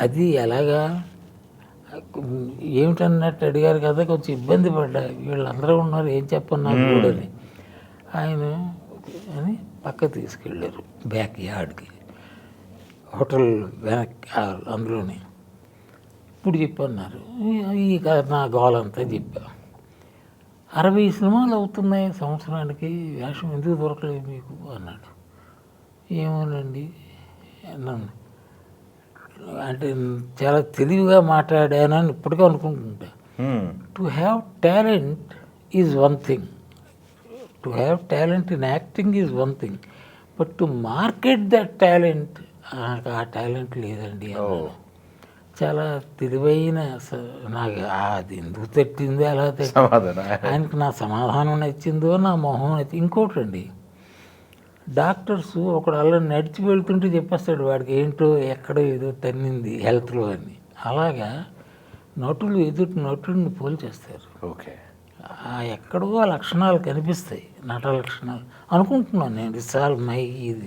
అది ఎలాగా ఏమిటన్నట్టు అడిగారు కదా, కొంచెం ఇబ్బంది పడ్డా. వీళ్ళందరూ ఉన్నారు, ఏం చెప్పను నాకు కూడా అని. ఆయన అని పక్క తీసుకెళ్ళారు బ్యాక్ యార్డ్కి, హోటల్ వెనక్కి అందులోనే. ఇప్పుడు చెప్పన్నారు ఈ నా గోలంతా చెప్పా. 60 సినిమాలు అవుతున్నాయి సంవత్సరానికి, వేషం ఎందుకు దొరకలేదు మీకు అన్నాడు. ఏమోనండి అన్నాను. అంటే చాలా తెలివిగా మాట్లాడానని ఇప్పటికీ అనుకుంటుంటా. To have talent is one thing, to have talent in acting is one thing, but to market that talent, ఆ టాలెంట్ లేదండి అన్నాను. చాలా తెలివైన నాకు అది ఎందుకు తట్టిందో అలా తట్టింది. ఆయనకు నా సమాధానం నచ్చిందో నా మొహం నచ్చింది. ఇంకోటి అండి, డాక్టర్స్ ఒకడు అలా నడిచి వెళ్తుంటే చెప్పేస్తాడు వాడికి ఏంటో ఎక్కడో ఏదో తన్నింది హెల్త్లో అని. అలాగా నటులు ఎదుటి నటుడిని పోల్చేస్తారు. ఓకే, ఎక్కడో లక్షణాలు కనిపిస్తాయి, నట లక్షణాలు అనుకుంటున్నాను నేను. ఇట్స్ ఆల్ మై ఇది